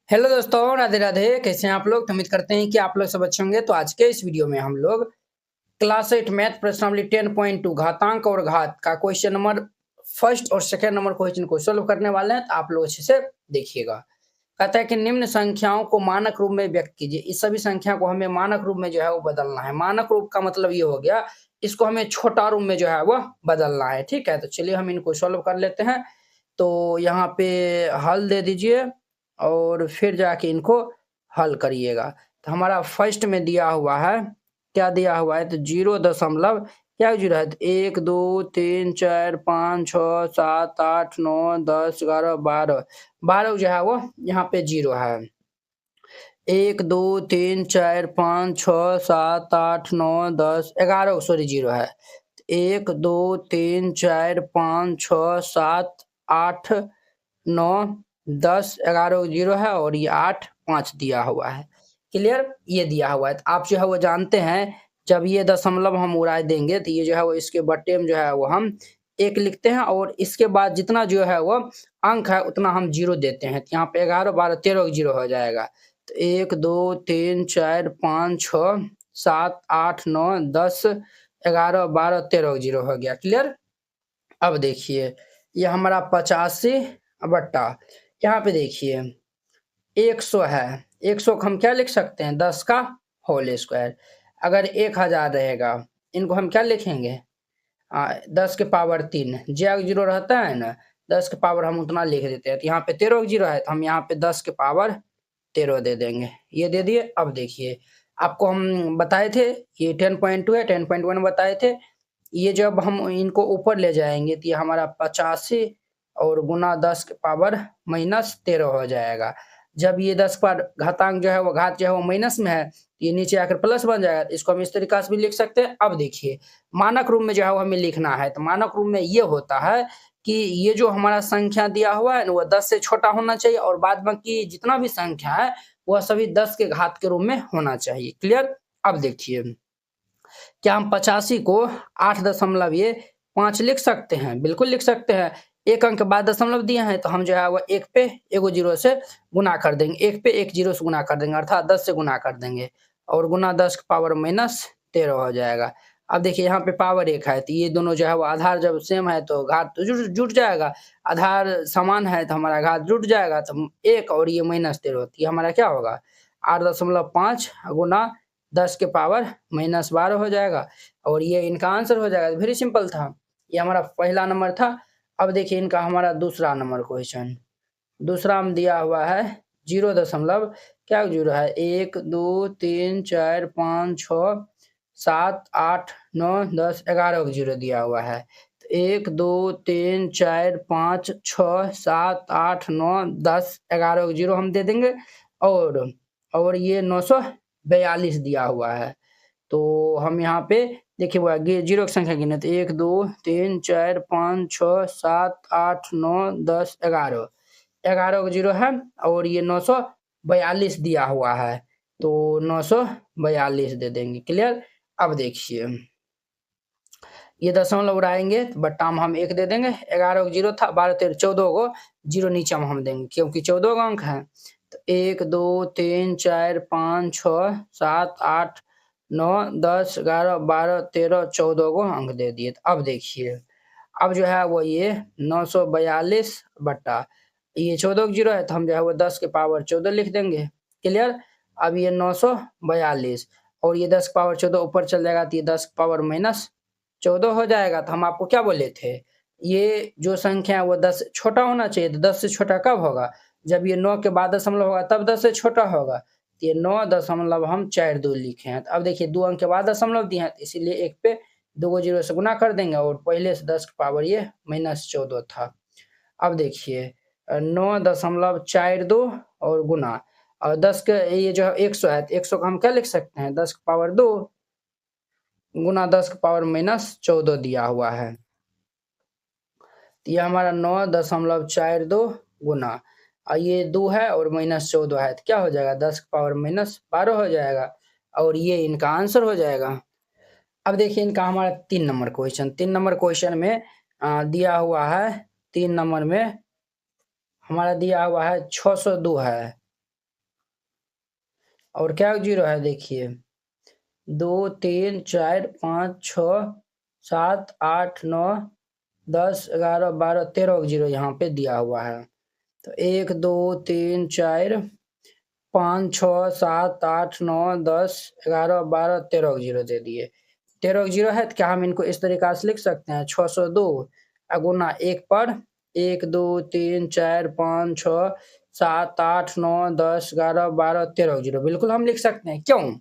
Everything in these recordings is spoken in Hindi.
हेलो दोस्तों, राधे राधे। कैसे हैं आप लोग? तो उम्मीद करते हैं कि आप लोग सब अच्छे होंगे। तो आज के इस वीडियो में हम लोग क्लास 8 मैथ प्रश्नावली 10.2 घातांक और घात का क्वेश्चन नंबर फर्स्ट और सेकंड नंबर क्वेश्चन को सोल्व करने वाले हैं। तो आप लोग अच्छे से देखिएगा। कहता है कि निम्न संख्याओं को मानक रूप में व्यक्त कीजिए। इस सभी संख्या को हमें मानक रूप में जो है वो बदलना है। मानक रूप का मतलब ये हो गया, इसको हमें छोटा रूप में जो है वो बदलना है। ठीक है, तो चलिए हम इनको सोल्व कर लेते हैं। तो यहाँ पे हल दे दीजिए और फिर जाके इनको हल करिएगा। तो हमारा फर्स्ट में दिया हुआ है, क्या दिया हुआ है? तो 0 दशमलव क्या 0 है? तो 1 2 3 4 5 6 7 8 9 10 11 12 12 जो है वो यहाँ पे 0 है। 1 2 3 4 5 6 7 8 9 10 11 सॉरी 0 है। 1 2 3 4 5 6 7 8 9 10 11 0 है और ये 8 5 दिया हुआ है। क्लियर? ये दिया हुआ है। तो आप जो है वो जानते हैं, जब ये दशमलव हम उड़ा देंगे तो ये जो है वो इसके बट्टे में जो है वो हम 1 लिखते हैं और इसके बाद जितना जो है वो अंक है उतना हम 0 देते हैं। तो यहाँ पे 11 12 13 0 हो जाएगा। तो 1 2 3 4 5 6 7 8 9 10 11 12 13 0 हो गया। क्लियर? अब देखिए, ये हमारा 85 बट्टा यहाँ पे देखिए 100 है। 100 को हम क्या लिख सकते हैं? 10 का होल स्क्वायर। अगर 1000 रहेगा, इनको हम क्या लिखेंगे? 10 के पावर 3 जब 0 रहता है ना, 10 के पावर हम उतना लिख देते हैं। तो यहाँ पे 13 0 है तो हम यहाँ पे 10 के पावर 13 दे देंगे। ये दे दिए। अब देखिए, आपको हम बताए थे ये 10.2 है, 10.1 बताए थे। ये जब हम इनको ऊपर ले जाएंगे तो ये हमारा 85 और गुना 10 के पावर -13 हो जाएगा। जब ये 10 पर घातांक जो है वो घात जो है वो माइनस में है, ये नीचे आकर प्लस बन जाएगा। इसको हम इस तरीका से भी लिख सकते हैं। अब देखिए, मानक रूप में जो है वो हमें लिखना है। तो मानक रूप में ये होता है कि ये जो हमारा संख्या दिया हुआ है ना, वो 10 से छोटा होना चाहिए और बाद बाकी जितना भी संख्या है वह सभी 10 के घात के रूप में होना चाहिए। क्लियर? अब देखिए, क्या हम 85 को 8.5 लिख सकते हैं? बिल्कुल लिख सकते हैं। एक अंक के बाद दशमलव दिए हैं तो हम जो है वो एक पे एगो जीरो से गुना कर देंगे। एक पे एक जीरो से गुना कर देंगे, अर्थात 10 से गुना कर देंगे और गुना 10 की पावर -13 हो जाएगा। अब देखिए, यहाँ पे पावर 1 है तो ये दोनों जो है वो आधार जब सेम है तो घात तो जुट जाएगा। आधार समान है तो हमारा घात जुट जाएगा। तो 1 और ये -13 तो ये हमारा क्या होगा? 8.5 गुना 10 के पावर -12 हो जाएगा और ये इनका आंसर हो जाएगा। वेरी सिंपल था। ये हमारा पहला नंबर था। अब देखिए इनका हमारा दूसरा नंबर क्वेश्चन। दूसरा में दिया हुआ है 0 दशमलव क्या 0 है? 1 2 3 4 5 6 7 8 9 10 11 को 0 दिया हुआ है। तो 1 2 3 4 5 6 7 8 9 10 11 को 0 हम दे देंगे और ये 942 दिया हुआ है। तो हम यहाँ पे देखिए वो जीरो की संख्या गिने तो 1 2 3 4 5 6 7 8 9 10 11 11 को 0 है और ये 942 दिया हुआ है। तो 942 दे देंगे। क्लियर? अब देखिए, ये दशमलव उड़ाएंगे तो बट्टा में हम 1 दे देंगे। 11 को 0 था, 12 13 14 को 0 नीचे में हम देंगे क्योंकि 14 का अंक है। तो 1 2 3 4 5 6 7 8 9 10 11 12 13 14 को अंक दे दिए। तो अब देखिए, अब जो है वो ये 942 बट्टा ये 14 को 0 है तो हम जो है वो 10 के पावर 14 लिख देंगे। क्लियर? अब ये 942 और ये 10 के पावर 14 ऊपर चल जाएगा तो ये 10 के पावर -14 हो जाएगा। तो हम आपको क्या बोले थे? ये जो संख्या है वो 10 से छोटा होना चाहिए। तो 10 से छोटा कब होगा? जब ये 9 के बाद दशमलव होगा तब 10 से छोटा होगा। तो ये 9 दशमलव हम 42 लिखे हैं। तो अब देखिए 2 अंक के बाद दशमलव दिए हैं तो इसीलिए एक पे 2 को 0 से गुना कर देंगे और पहले से 10 की पावर ये -14 था। अब देखिए 9.42 और गुना और 10 के ये जो 100 है तो 100 को हम क्या लिख सकते हैं? 10 की पावर 2 गुना 10 की पावर -14 दिया हुआ है। तो ये हमारा 9.42 गुना और ये 2 है और -14 है तो क्या हो जाएगा? 10 की पावर -12 हो जाएगा और ये इनका आंसर हो जाएगा। अब देखिए इनका हमारा 3 नंबर क्वेश्चन। 3 नंबर क्वेश्चन में दिया हुआ है 3 नंबर में हमारा दिया हुआ है 602 है। और क्या जीरो है देखिए 2 3 4 5 6 7 8 9 10 11 12 13 जीरो यहाँ पे दिया हुआ है। तो 1 2 3 4 5 6 7 8 9 10 11 12 13 जीरो दे दिए। 13 जीरो है तो क्या हम इनको इस तरीका से लिख सकते हैं 602 गुना 1 पर 1 2 3 4 5 6 7 8 9 10 11 12 13 जीरो बिल्कुल हम लिख सकते हैं। क्यों?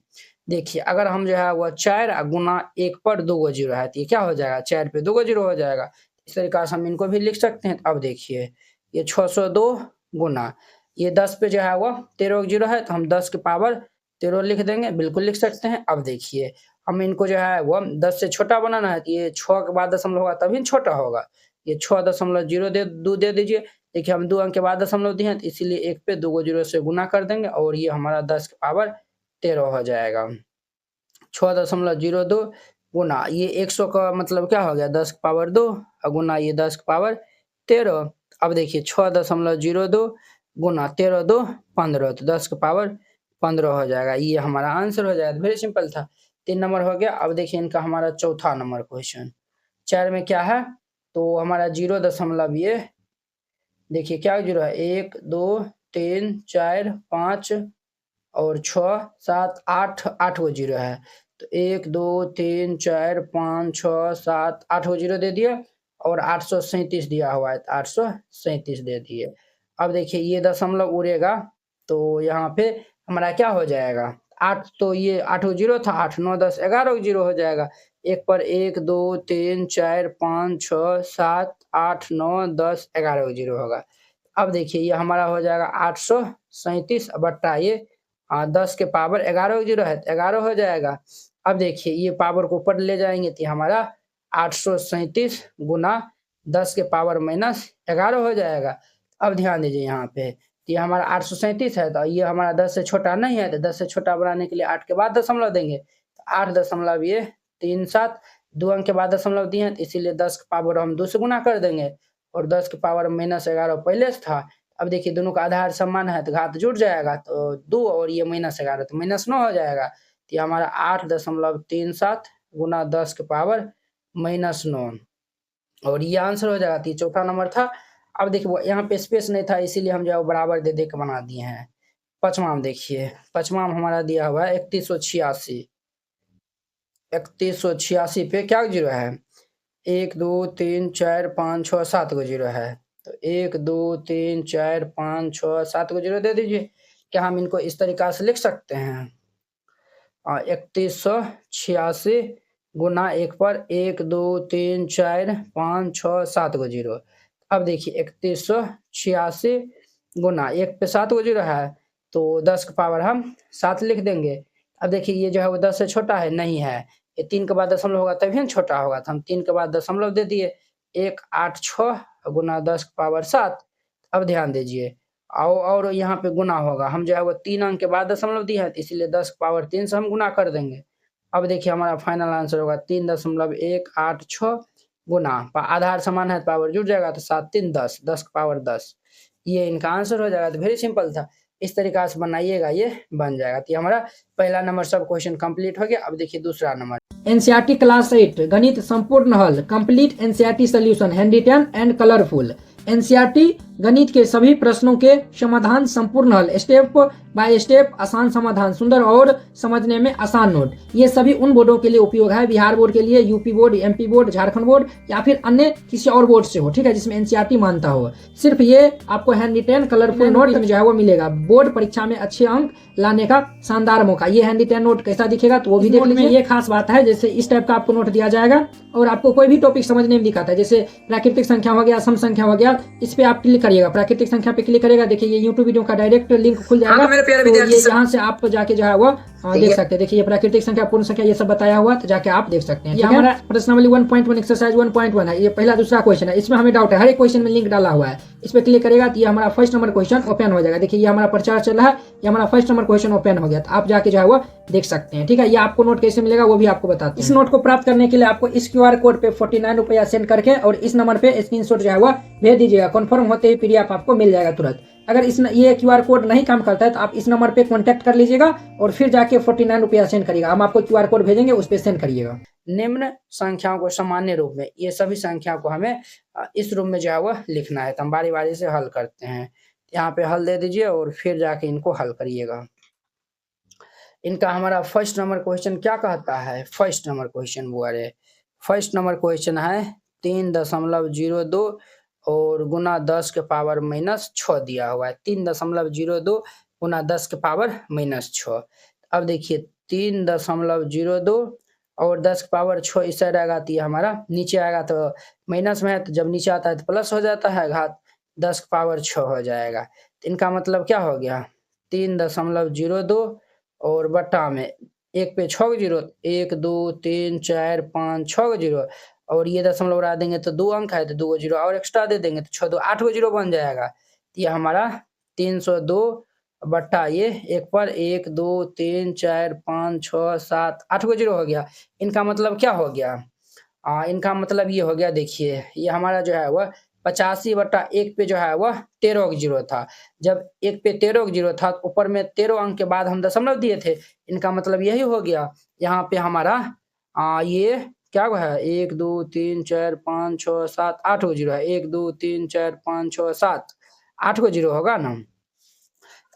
देखिए अगर हम जो है वह 4 गुना 1 पर 2 जीरो है तो ये क्या हो जाएगा 4 पे 2 जीरो हो जाएगा। इस तरीका से हम इनको भी लिख सकते हैं। अब देखिए ये 602 गुना ये 10 पे जो है वह 13 जीरो है तो हम 10 के पावर 13 लिख देंगे, बिल्कुल लिख सकते हैं। अब देखिए हम इनको जो है वो 10 से छोटा बनाना है तो ये 6 के बाद दशमलव होगा तभी छोटा होगा। ये 6.0 दे दीजिए। देखिए हम 2 अंक के बाद दशमलव दिए हैं तो इसीलिए 1 पे 2 जीरो से गुना कर देंगे और ये हमारा 10 के पावर 13 हो जाएगा। 6.02 गुना ये 100 का मतलब क्या हो गया 10 के पावर 2 और गुना ये 10 के पावर 13। अब देखिए 6.02 गुना 13 2 15 तो 10 के पावर 15 हो जाएगा। ये हमारा आंसर हो जाएगा। वेरी सिंपल था। 3 नंबर हो गया। अब देखिए इनका हमारा चौथा नंबर क्वेश्चन 4 में क्या है तो हमारा 0 ये देखिए क्या जीरो है 1 2 3 4 5 और 6 7 8 8 वो जीरो है तो 1 2 3 4 5 6 7 8 वो जीरो दे दिए और 837 दिया हुआ है तो 837 दे दिए। अब देखिए ये दशमलव उड़ेगा तो यहाँ पे हमारा क्या हो जाएगा 8 तो ये 8 जीरो था 8 9 10 11 जीरो हो जाएगा। एक पर 1 2 3 4 5 6 7 8 9 10 11 जीरो होगा। अब देखिए ये हमारा हो जाएगा 837 बट्टा ये 10 के पावर 11 जीरो है तो 11 हो जाएगा। अब देखिए ये पावर को ऊपर ले जाएंगे तो हमारा 837 गुना 10 के पावर -11 हो जाएगा। अब ध्यान दीजिए यहाँ पे ये हमारा 837 है तो ये हमारा 10 से छोटा नहीं है तो 10 से छोटा बनाने के लिए 8 के बाद दशमलव देंगे तो 8.37 2 अंक के बाद दशमलव दिए हैं तो इसीलिए 10 के पावर हम 2 से गुना कर देंगे और 10 के पावर -11 पहले से था। अब देखिए दोनों का आधार समान है तो घात जुड़ जाएगा तो 2 और ये -11 तो -9 हो जाएगा। तो ये हमारा 8.37 गुना 10 के पावर -9 और ये आंसर हो जाएगा। तो ये चौथा नंबर था। अब देखिए यहाँ पे स्पेस नहीं था इसीलिए हम जो है बराबर दे के बना दिए हैं। पांचवा में देखिए पांचवा में हमारा दिया हुआ है 3186 पे क्या जीरो है 1 2 3 4 5 6 7 को जीरो है तो 1 2 3 4 5 6 7 को जीरो दे दीजिए। क्या हम इनको इस तरीका से लिख सकते हैं 3186 गुना 1 पर 1 2 3 4 5 6 7 को जीरो। अब देखिए 3186 गुना 1 पे 7 को जीरो है तो 10 का पावर हम 7 लिख देंगे। अब देखिए ये जो है वो 10 से छोटा है नहीं है ये 3 के बाद दशमलव होगा तभी ना छोटा होगा तो हम 3 के बाद दशमलव दे दिए 1 8 6 गुना 10 का पावर 7। अब ध्यान दीजिए और यहाँ पे गुना होगा हम जो है वो 3 अंक के बाद दशमलव दिए है तो इसीलिए 10 का पावर 3 से हम गुना कर देंगे। अब देखिए हमारा फाइनल आंसर होगा 3.186 गुना आधार समान है पावर जुड़ जाएगा तो 7 3 10 10 का पावर 10 ये इनका आंसर हो जाएगा। तो वेरी सिंपल था। इस तरीका से बनाइएगा ये बन जाएगा। तो हमारा पहला नंबर सब क्वेश्चन कंप्लीट हो गया। अब देखिए दूसरा नंबर एनसीईआरटी क्लास 8 गणित संपूर्ण हल complete NCERT solution handwritten and colourful. NCERT गणित के सभी प्रश्नों के समाधान संपूर्ण हल स्टेप बाय स्टेप आसान समाधान सुंदर और समझने में आसान नोट ये सभी उन बोर्डों के लिए उपयोग है बिहार बोर्ड के लिए UP board MP board Jharkhand board या फिर अन्य किसी और बोर्ड से हो ठीक है जिसमें एनसीईआरटी मानता हो। सिर्फ ये आपको हैंड रिटेन कलरफुल नोट जो है वो मिलेगा बोर्ड परीक्षा में अच्छे अंक लाने का शानदार मौका। ये हैंड रिटेन नोट कैसा दिखेगा तो वो भी देख लीजिए। ये खास बात है जैसे इस टाइप का आपको नोट दिया जाएगा और आपको कोई भी टॉपिक समझने में दिखाता है जैसे प्राकृतिक संख्या हो गया सम संख्या हो गया इस पे आप क्लिक करिएगा प्राकृतिक संख्या पे क्लिक करिएगा देखिए ये यूट्यूब वीडियो का डायरेक्ट लिंक खुल जाएगा तो ये यहाँ से आप जाके जो है वो देख सकते हैं। देखिए ये प्राकृतिक संख्या पूर्ण संख्या ये सब बताया हुआ तो जाके आप देख सकते हैं। ये हमारा प्रश्नावली 1.1 एक्सरसाइज 1.1 है। ये पहला दूसरा क्वेश्चन है इसमें हमें डाउट है हर एक क्वेश्चन में लिंक डाला हुआ है इस पे क्लिक करेगा तो ये हमारा फर्स्ट नंबर क्वेश्चन ओपन हो जाएगा। देखिए ये हमारा प्रचार चल रहा है ये हमारा फर्स्ट नंबर क्वेश्चन ओपन हो गया तो आप जाके जो है वो देख सकते हैं ठीक है। ये आपको नोट कैसे मिलेगा वो भी आपको बताते हैं। इस नोट को प्राप्त करने के लिए आपको इस QR कोड पे 49 रुपया सेंड करके और इस नंबर पे स्क्रीनशॉट जो है वो भेज दीजिएगा। कन्फर्म होते ही PDF आपको मिल जाएगा तुरंत। अगर ये QR कोड नहीं काम करता है तो आप इस नंबर पे कांटेक्ट कर लीजिएगा और फिर जाके 49 रुपया सेंड करिएगा। हम आपको QR कोड भेजेंगे, उस पर सेंड करिएगा। निम्न संख्याओं को सामान्य रूप में, ये सभी संख्याओं को हमें इस रूप में जो है वह लिखना है। तो हम बारी बारी से हल करते हैं। यहाँ पे हल दे दीजिए और फिर जाके इनको हल करिएगा। इनका हमारा फर्स्ट नंबर क्वेश्चन क्या कहता है? फर्स्ट नंबर क्वेश्चन बोले, फर्स्ट नंबर क्वेश्चन है 3.02 और गुना 10 के पावर -6 दिया हुआ है। 3.02 गुना 10 के पावर -6। अब देखिए 3.02 और 10 के पावर 6 इस साइड आएगा तो ये हमारा नीचे आएगा, तो माइनस में है तो जब नीचे आता है तो प्लस हो जाता है, घात 10 के पावर 6 हो जाएगा। तो इनका मतलब क्या हो गया? 3.02 और बट्टा में 1 पे 6 जीरो, 1 2 3 4 5 6 जीरो, और ये दशमलव उड़ा देंगे तो 2 अंक है तो 2 जीरो और एक्स्ट्रा दे देंगे तो 6 2 8 जीरो बन जाएगा। तो ये हमारा 302 बट्टा ये 1 पर 1 2 3 4 5 6 7 8 जीरो हो गया। इनका मतलब क्या हो गया? इनका मतलब ये हो गया, देखिए ये हमारा जो है वह 85/1 पे जो है वह 13 जीरो था। जब 1 पे 13 जीरो था तो ऊपर में 13 अंक के बाद हम दशमलव दिए थे। इनका मतलब यही हो गया। यहाँ पे हमारा ये क्या है, 1 2 3 4 5 6 7 8 जीरो है। 1 2 3 4 5 6 7 8 जीरो होगा ना।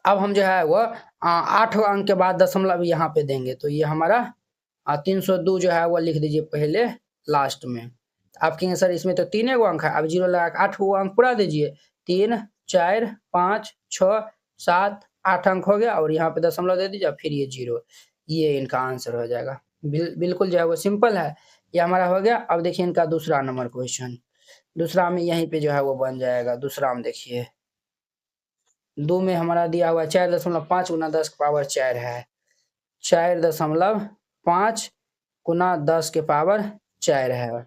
अब हम जो है वह 8 अंक के बाद दशमलव यहाँ पे देंगे, तो ये हमारा 302 जो है वह लिख दीजिए पहले लास्ट में। आप कहेंगे सर इसमें तो 3 अंक है, अब जीरो लगा के 8 अंक पूरा दीजिए। 3 4 5 6 7 8 अंक हो गया और यहाँ पे दशमलव दे दीजिए, फिर ये जीरो। ये इनका आंसर हो जाएगा। बिल्कुल जो है वो सिंपल है। ये हमारा हो गया। अब देखिए इनका दूसरा नंबर क्वेश्चन। दूसरा में यहीं पे जो है वो बन जाएगा। दूसरा में देखिए 2 में हमारा दिया हुआ 4.5 गुना 10 के पावर 4 है। 4.5 गुना 10 के पावर 4 है।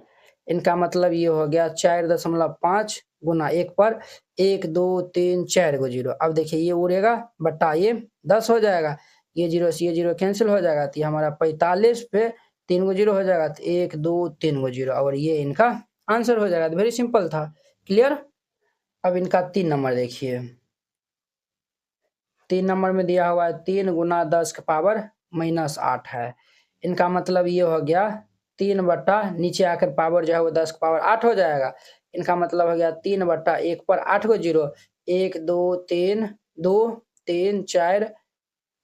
इनका मतलब ये हो गया 4.5 गुना 1 पर 1 2 3 4 को जीरो। अब देखिए ये उड़ेगा बट्टा ये 10 हो जाएगा। ये जीरो से ये जीरो कैंसिल हो जाएगा, तो ये हमारा 45 पे 3 को जीरो हो जाएगा, तो 1 2 3 को जीरो, और ये इनका आंसर हो जाएगा। वेरी सिंपल था। क्लियर? अब इनका 3 नंबर देखिए। 3 नंबर में दिया हुआ है 3 गुना 10 के पावर -8 है। इनका मतलब ये हो गया 3 बट्टा नीचे आकर पावर जो है वो 10 के पावर 8 हो जाएगा। इनका मतलब हो गया 3 बट्टा 1 पर 8 को जीरो, 1 2 3 2 3 4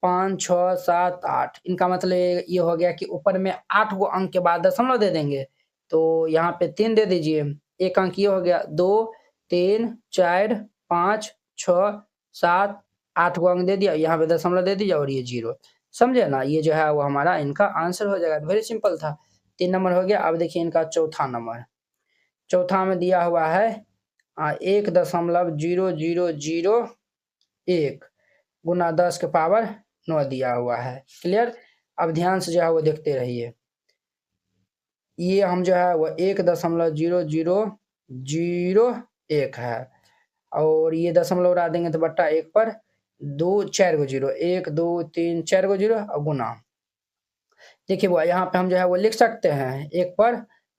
5 6 7 8। इनका मतलब ये हो गया कि ऊपर में 8 को अंक के बाद दशमलव दे देंगे, तो यहाँ पे 3 दे दीजिए। एक अंक ये हो गया 2 3 4 5 6 7 8 को अंक दे दिया, यहाँ पे दशमलव दे दीजिए और ये जीरो। समझे ना? ये जो है वो हमारा इनका आंसर हो जाएगा। वेरी सिंपल था। 3 नंबर हो गया। अब देखिए इनका चौथा नंबर। चौथा में दिया हुआ है 1.0001 गुना 10 के पावर 9 दिया हुआ है। क्लियर? अब ध्यान से जो है वो देखते रहिए। ये हम जो है वो 1.0001 है और ये दशमलव उड़ा देंगे तो बट्टा 1 पर 2 4 को जीरो, 1 2 3 4 को जीरो और गुना। देखिए वो यहाँ पे हम जो है वो लिख सकते हैं 1 पर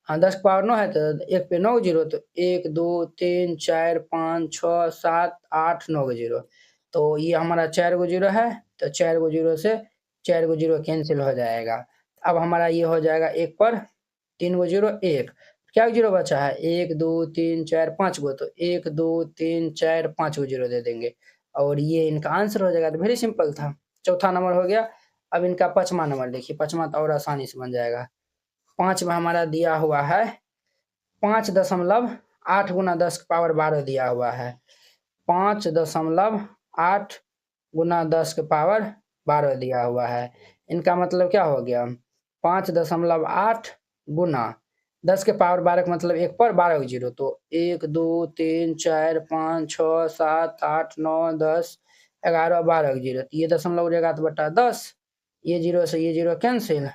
10 के पावर 9 है तो 1 पे 9 जीरो, तो 1 2 3 4 5 6 7 8 9 को जीरो। तो ये हमारा 4 को जीरो है, तो 4 को जीरो से 4 को जीरो कैंसिल हो जाएगा। अब हमारा ये हो जाएगा 1 पर 3 को जीरो 1, क्या जीरो बचा है 1 2 3 4 5 को, तो 1 2 3 4 5 को जीरो दे देंगे और ये इनका आंसर हो जाएगा। तो वेरी सिंपल था। चौथा नंबर हो गया। अब इनका 5वां नंबर देखिए। 5वां तो और आसानी से बन जाएगा। 5 में हमारा दिया हुआ है 5.8 गुना 10 के पावर 12 दिया हुआ है। 5.8 गुना 10 के पावर 12 दिया हुआ है। इनका मतलब क्या हो गया 5.8 गुना 10 के पावर 12 का मतलब 1 पर 12 जीरो, तो 1 2 3 4 5 6 7 8 9 10 11 12 जीरो, तो ये दशमलव उड़ेगा तो बटा 10, ये जीरो से ये जीरो कैंसिल,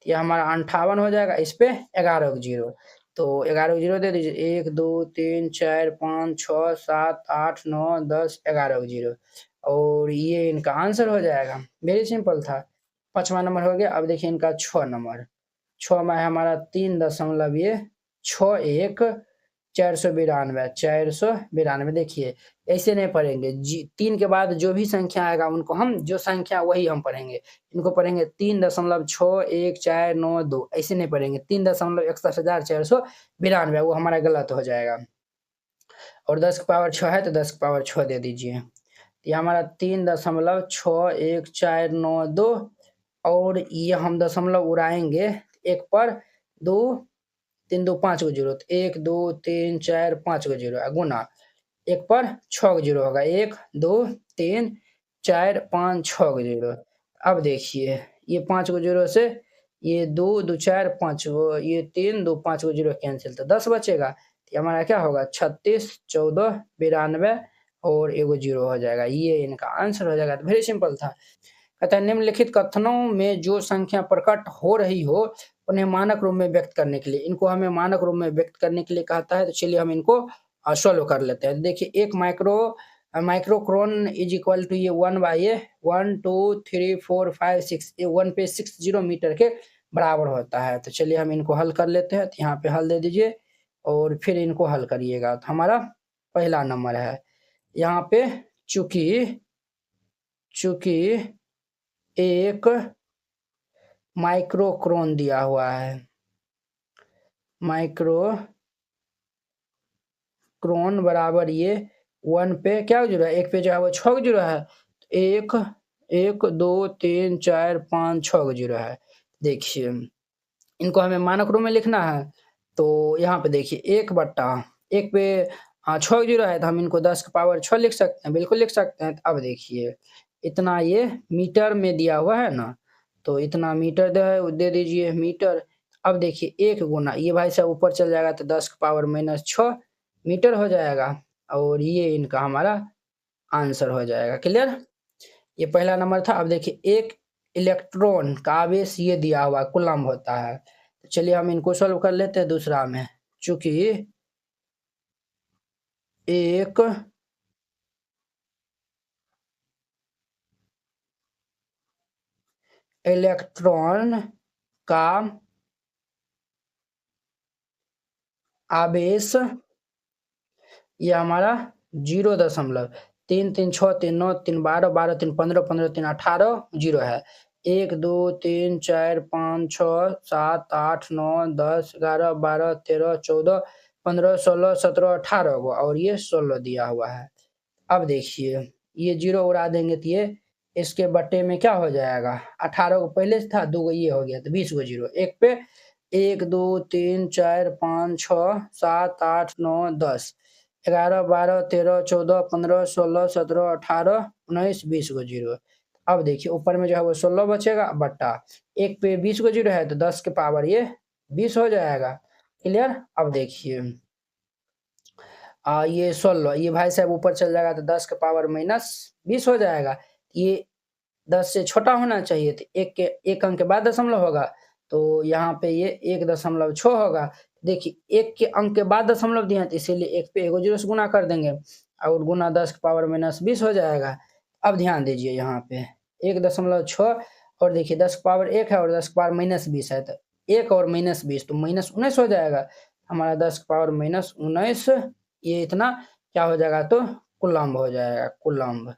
ये हमारा 58 हो जाएगा। इस पे 11 जीरो, तो 11 जीरो दे दीजिए। 1 2 3 4 5 6 7 8 9 10 11 जीरो, और ये इनका आंसर हो जाएगा। वेरी सिंपल था। 5वां नंबर हो गया। अब देखिए इनका 6 नंबर। 6 में हमारा 3.61 492 देखिए ऐसे नहीं पढ़ेंगे, 3 के बाद जो भी संख्या आएगा उनको हम जो संख्या वही हम पढ़ेंगे। इनको पढ़ेंगे 3.6149 ऐसे नहीं पढ़ेंगे 3.61,492 वो हमारा गलत हो जाएगा। और 10 की पावर 6 है तो 10 की पावर 6 दे दीजिए। ये हमारा 3.6149 और ये हम दशमलव उड़ाएंगे एक पर 2 3 2 5 को जीरो, 1 2 3 4 5 को जीरो गुना एक पर 6 को जीरो होगा, 1 2 3 4 5 6 को जीरो। अब देखिए ये 5 को जीरो से ये 2 2 4 5 को, ये 3 2 5 को जीरो कैंसिल तो 10 बचेगा। तो हमारा क्या होगा 36 14 92 और एगो जीरो हो जाएगा, ये इनका आंसर हो जाएगा। तो वेरी सिंपल था। कहता है निम्नलिखित कथनों में जो संख्या प्रकट हो रही हो उन्हें मानक रूप में व्यक्त करने के लिए, इनको हमें मानक रूप में व्यक्त करने के लिए कहता है। तो चलिए हम इनको सॉल्व कर लेते हैं। देखिए एक माइक्रोक्रोन इज इक्वल टू ये 1 बाई ये 1 2 3 4 5 6 ये 1 पे 60 मीटर के बराबर होता है। तो चलिए हम इनको हल कर लेते हैं। तो यहाँ पे हल दे दीजिए और फिर इनको हल करिएगा। तो हमारा पहला नंबर है यहाँ पे चूंकि एक माइक्रोक्रोन दिया हुआ है, माइक्रोक्रोन बराबर ये 1 पे क्या जीरो है, एक पे जो है वो 6 जीरो है, 1 1 2 3 4 5 6 जीरो है। देखिए इनको हमें मानक रूप में लिखना है। तो यहाँ पे देखिए 1 पे 6 जीरो है तो हम इनको 10 की पावर 6 लिख सकते हैं, बिल्कुल लिख सकते हैं। अब देखिए इतना ये मीटर में दिया हुआ है ना, तो इतना मीटर दे दीजिए मीटर। अब देखिए 1 गुना ये भाई साहब ऊपर चल जाएगा तो 10 की पावर -6 मीटर हो जाएगा और ये इनका हमारा आंसर हो जाएगा। क्लियर, ये पहला नंबर था। अब देखिए एक इलेक्ट्रॉन का आवेश ये दिया हुआ कूलम्ब होता है। तो चलिए हम इनको सॉल्व कर लेते हैं। दूसरा में चूंकि एक इलेक्ट्रॉन का आवेश ये हमारा 0.3 3 6 3 9 3 12 12 3 15 15 3 18 जीरो है। 1 2 3 4 5 6 7 8 9 10 11 12 13 14 15 16 17 18 को और ये 16 दिया हुआ है। अब देखिए ये जीरो उड़ा देंगे तो ये इसके बट्टे में क्या हो जाएगा, 18 को पहले से था 2 को ये हो गया तो 20 को जीरो, एक पे 1 2 3 4 5 6 7 8 9 10 11 12 13 14 15 16 17 18 19 20 को जीरो। अब देखिए ऊपर में जो है वो 16 बचेगा बट्टा एक पे 20 को जीरो है तो 10 के पावर ये 20 हो जाएगा। क्लियर, अब देखिए ये 16 ये भाई साहब ऊपर चल जाएगा तो 10 के पावर -20 हो जाएगा। ये 10 से छोटा होना चाहिए तो एक अंक के बाद दशमलव होगा, तो यहाँ पे ये 1.6 होगा। देखिए 1 के अंक के बाद दशमलव दिया है तो इसीलिए 1 पे एगो जीरो से गुना कर देंगे और गुना 10 के पावर -20 हो जाएगा। अब ध्यान दीजिए यहाँ पे 1.6 और देखिए 10 के पावर 1 है और 10 के पावर -20 है तो 1 और -20 तो -19 हो जाएगा। हमारा 10 के पावर -19 ये इतना क्या हो जाएगा तो कूलम्ब हो जाएगा, कूलम्ब,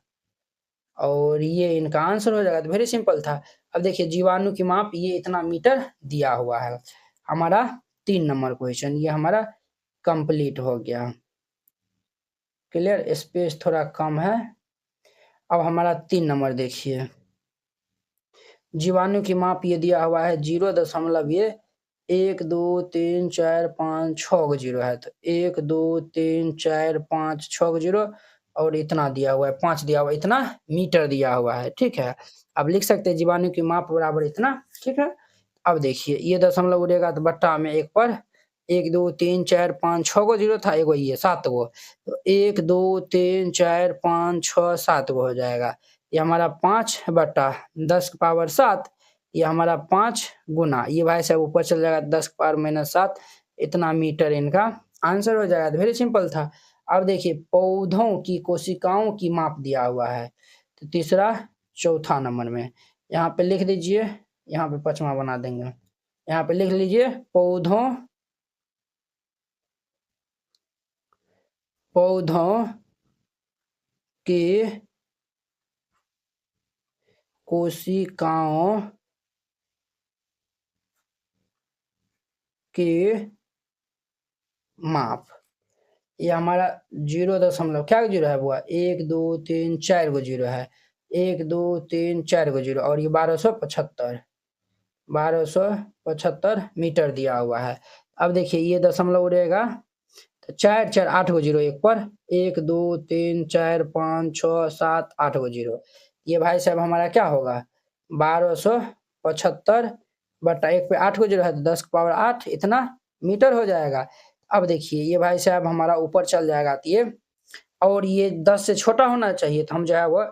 और ये इनका आंसर हो जाएगा। तो वेरी सिंपल था। अब देखिए जीवाणु की माप ये इतना मीटर दिया हुआ है। हमारा 3 नंबर क्वेश्चन ये हमारा कंप्लीट हो गया। क्लियर, स्पेस थोड़ा कम है। अब हमारा 3 नंबर देखिए जीवाणु की माप ये दिया हुआ है 1 2 3 4 5 6 को जीरो है तो 1 2 3 4 5 6 को जीरो और इतना दिया हुआ है 5 दिया हुआ है, इतना मीटर दिया हुआ है। ठीक है, अब लिख सकते हैं जीवाणु की माप बराबर इतना। ठीक है, अब देखिए ये दशमलव उड़ेगा तो बट्टा में एक पर 1 2 3 4 5 6 को जीरो था, एगो ये 7 को तो 1 2 3 4 5 6 7 को हो जाएगा। ये हमारा 5 बट्टा 10 की पावर 7 ये हमारा 5 गुना ये भाई साहब ऊपर चल जाएगा 10 की पावर -7 इतना मीटर इनका आंसर हो जाएगा। तो वेरी सिंपल था। अब देखिए पौधों की कोशिकाओं की माप दिया हुआ है तो तीसरा चौथा नंबर में यहाँ पे लिख दीजिए, यहाँ पे पांचवा बना देंगे, यहाँ पे लिख लीजिए पौधों पौधों की कोशिकाओं के माप। ये हमारा 0 क्या जीरो है बुआ, 1 2 3 4 गो जीरो है, 1 2 3 4 गो जीरो, और ये 1275 मीटर दिया हुआ है। अब देखिए ये दशमलव उड़ेगा तो 4 4 8 गो जीरो एक पर, 1 2 3 4 5 6 7 8 गो जीरो। ये भाई साहब हमारा क्या होगा, 1275 बटा 1 पे 8 गो जीरो है तो 10 की पावर 8 इतना मीटर हो जाएगा। अब देखिए ये भाई साहब हमारा ऊपर चल जाएगा तो ये, और ये 10 से छोटा होना चाहिए तो हम जो है वो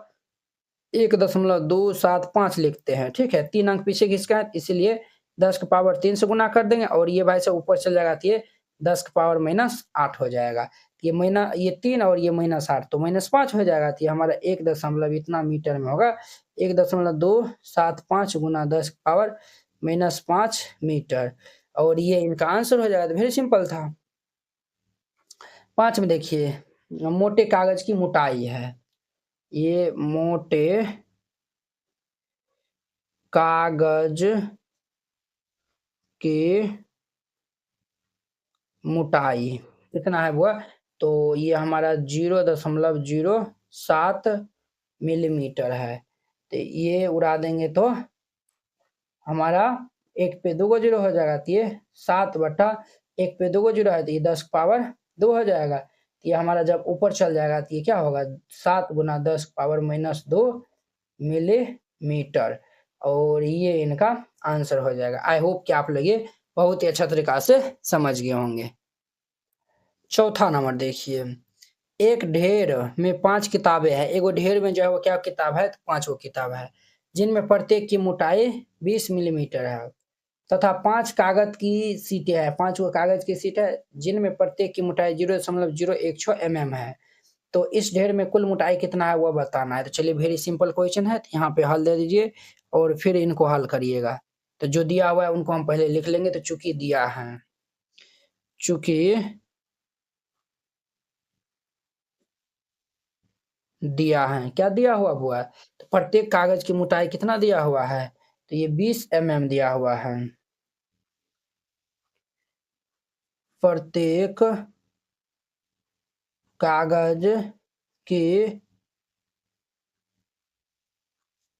1.275 लिखते हैं, ठीक है। 3 अंक पीछे खींच का है इसलिए 10 की पावर 3 से गुना कर देंगे, और ये भाई साहब ऊपर चल जाएगा तो ये 10 की पावर -8 हो जाएगा। ये महीना ये 3 और ये -8 तो -5 हो जाएगा, तो ये हमारा 1 दशमलव इतना मीटर में होगा, 1.275 गुना 10 की पावर -5 मीटर, और ये इनका आंसर हो जाएगा। तो वेरी सिंपल था। 5 में देखिए मोटे कागज की मोटाई है, ये मोटे कागज की मोटाई कितना है वो, तो ये हमारा 0.07 मिलीमीटर है। तो ये उड़ा देंगे तो हमारा 1 पे 2 गो जीरो हो जाएगा, तो ये 7 बटा 1 पे 2 गो जीरो है तो ये 10 पावर 2 हो जाएगा। तो ये हमारा जब ऊपर चल जाएगा तो ये क्या होगा, 7 गुना 10 पावर -2 मिलीमीटर, और ये इनका आंसर हो जाएगा। आई होप कि आप लोग ये बहुत ही अच्छा तरीका से समझ गए होंगे। चौथा नंबर देखिए, एक ढेर में 5 किताबें हैं। एगो ढेर में जो है वो क्या किताब है, तो 5 गो किताब है, जिनमें प्रत्येक की मोटाई 20 मिलीमीटर है तथा 5 कागज की सीटें हैं। 5 गो कागज की सीट है जिनमें प्रत्येक की मोटाई 0.016 mm है। तो इस ढेर में कुल मोटाई कितना है वह बताना है। तो चलिए वेरी सिंपल क्वेश्चन है, तो यहाँ पे हल दे दीजिए और फिर इनको हल करिएगा। तो जो दिया हुआ है उनको हम पहले लिख लेंगे। तो चूंकि दिया है, चूंकि दिया है, क्या दिया हुआ है, तो प्रत्येक कागज की मोटाई कितना दिया हुआ है, तो ये 20 mm दिया हुआ है। प्रत्येक कागज की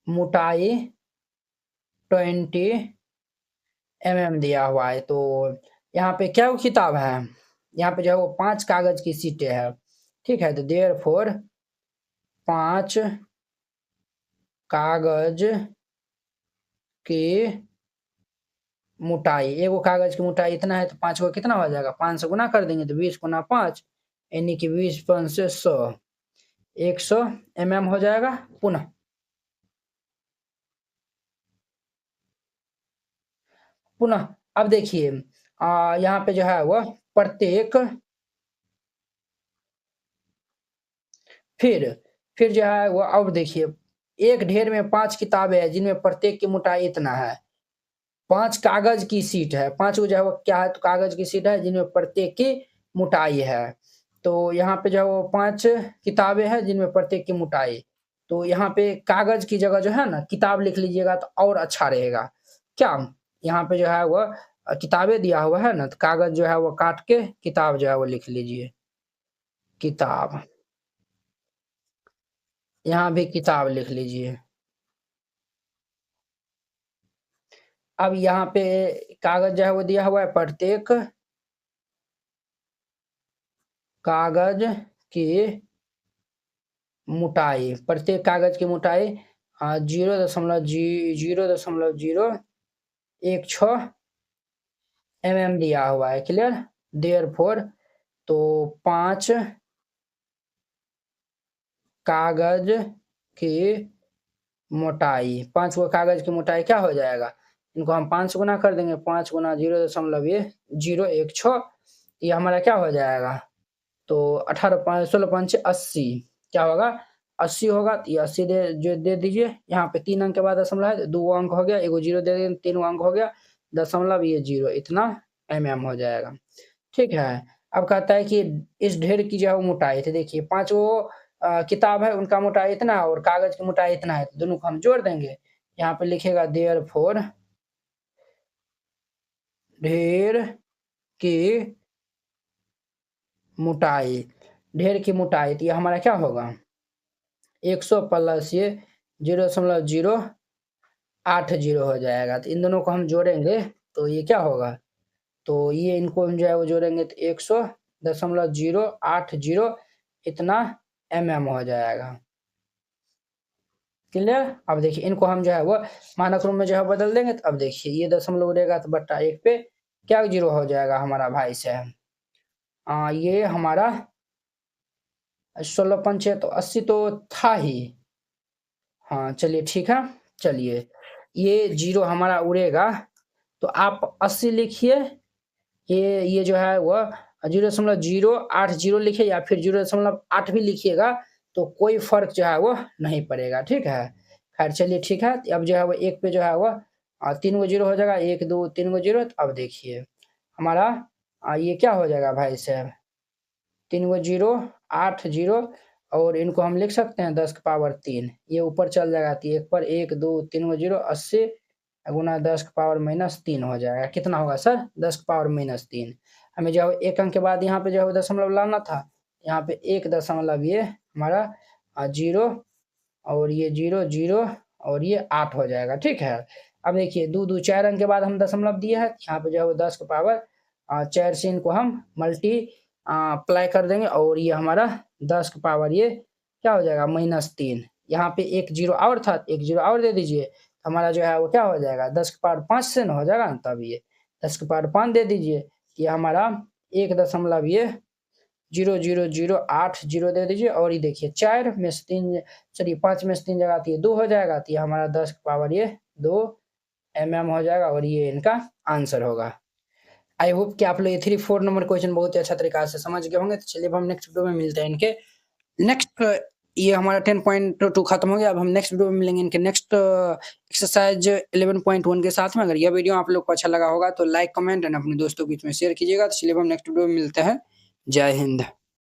मोटाई 20 mm दिया हुआ है। तो यहाँ पे क्या किताब है, यहाँ पे जो है वो 5 कागज की सीटें हैं, ठीक है। तो देयरफॉर 5 कागज की मोटाई, एगो कागज की मोटाई इतना है तो 5 को कितना हो जाएगा, 5 से गुना कर देंगे तो 20 गुना 5 यानी कि 20 5 से 100, 100 mm हो जाएगा। पुनः अब देखिए यहाँ पे जो है वह प्रत्येक, फिर जो है वो, अब देखिए एक ढेर में 5 किताबें हैं जिनमें प्रत्येक की मोटाई इतना है। 5 कागज की सीट है, 5 को जो है वो क्या है, तो कागज की सीट है जिनमें प्रत्येक की मोटाई है। तो यहाँ पे जो है वो 5 किताबें हैं जिनमें प्रत्येक की मोटाई, तो यहाँ पे कागज की जगह जो है ना किताब लिख लीजिएगा तो और अच्छा रहेगा। क्या यहाँ पे जो है वो किताबें दिया हुआ है ना, तो कागज जो है वो काट के किताब जो है वो लिख लीजिए, किताब, यहाँ भी किताब लिख लीजिए। अब यहाँ पे कागज जो है वो दिया हुआ है, प्रत्येक कागज की मोटाई, प्रत्येक कागज की मोटाई 0.016 mm दिया हुआ है। क्लियर, देयरफॉर तो 5 कागज की मोटाई, 5 को कागज की मोटाई क्या हो जाएगा, इनको हम 5 से गुना कर देंगे, 5 गुना 0.016, ये हमारा क्या हो जाएगा, तो 18 5 16 5 80, क्या होगा 80 होगा। तो ये 80 दे दीजिए, यहाँ पे 3 अंक के बाद दशमलव है, 2 अंक हो गया, एगो जीरो दे देंगे, 3 अंक हो गया, दशमलव ये 0 इतना mm हो जाएगा, ठीक है। अब कहता है कि इस ढेर की जो है वो मोटाई, तो देखिए 5 वो किताब है उनका मोटाई इतना और कागज की मोटाई इतना है, तो दोनों को हम जोड़ देंगे। यहाँ पे लिखेगा देयरफॉर ढेर की मोटाई, ढेर की मोटाई, तो ये हमारा क्या होगा 100 प्लस ये 0.080 हो जाएगा। तो इन दोनों को हम जोड़ेंगे तो ये क्या होगा, तो ये इनको हम जो है वो जोड़ेंगे तो 100.080 इतना हो जाएगा। क्लियर। अब देखिए इनको हम जो है वो मानक रूप में जो है बदल देंगे, तो अब देखिए ये दशमलव उड़ेगा तो बट्टा 1 पे क्या 0 हो जाएगा हमारा भाई साहब, ये हमारा 16 पंचे तो 80 तो था ही। हाँ चलिए ठीक है, चलिए ये 0 हमारा उड़ेगा तो आप 80 लिखिए, ये जो है वह 0.080 लिखिए या फिर 0.8 भी लिखिएगा तो कोई फर्क जो है वो नहीं पड़ेगा, ठीक है। खैर चलिए ठीक है, अब जो है वो 1 पे जो है वह 3 गो 0 हो जाएगा, 1 2 3 गो 0। अब देखिए हमारा ये क्या हो जाएगा भाई साहब 3 गो 0 8 0 और इनको हम लिख सकते हैं 10 की पावर 3, ये ऊपर चल जाएगा तो 1 पर 1 2 3 गो 0 80 गुना 10 की पावर -3 हो जाएगा। कितना होगा सर 10 की पावर -3। हमें जो है 1 अंक के बाद यहाँ पे जो है दशमलव लाना था, यहाँ पे 1 दशमलव ये हमारा 0 और ये 0 0 और ये 8 हो जाएगा, ठीक है। अब देखिए 2 2 4 अंक के बाद हम दशमलव दिए है, यहाँ पे जो है वो 10 की पावर 4 से इनको हम मल्टी अप्लाई कर देंगे और ये हमारा 10 की पावर ये क्या हो जाएगा -3। यहाँ पे 1 0 और था, 1 0 और दे दीजिए, हमारा जो है वो क्या हो जाएगा 10 की पावर 5 से न हो जाएगा, तब ये 10 की पावर 5 दे दीजिए, ये हमारा 1 दशमलव ये 0.008 दे दीजिए और ये देखिए 4 में से 3 चलिए 5 में से 3 जगह तो ये 2 हो जाएगा, तो ये हमारा 10 की पावर ये 2 हो जाएगा और ये इनका आंसर होगा। आई होप कि आप लोग ये 3 4 नंबर क्वेश्चन बहुत ही अच्छा तरीका से समझ गए होंगे। तो चलिए अब हम नेक्स्ट वीडियो में मिलते हैं इनके नेक्स्ट, ये हमारा 10.2 खत्म हो गया। अब हम नेक्स्ट वीडियो में मिलेंगे इनके नेक्स्ट एक्सरसाइज 11.1 के साथ में। अगर यह वीडियो आप लोग को अच्छा लगा होगा तो लाइक कमेंट एंड अपने दोस्तों के बीच में शेयर कीजिएगा। तो चलिए अब हम नेक्स्ट वीडियो में मिलते हैं। जय हिंद।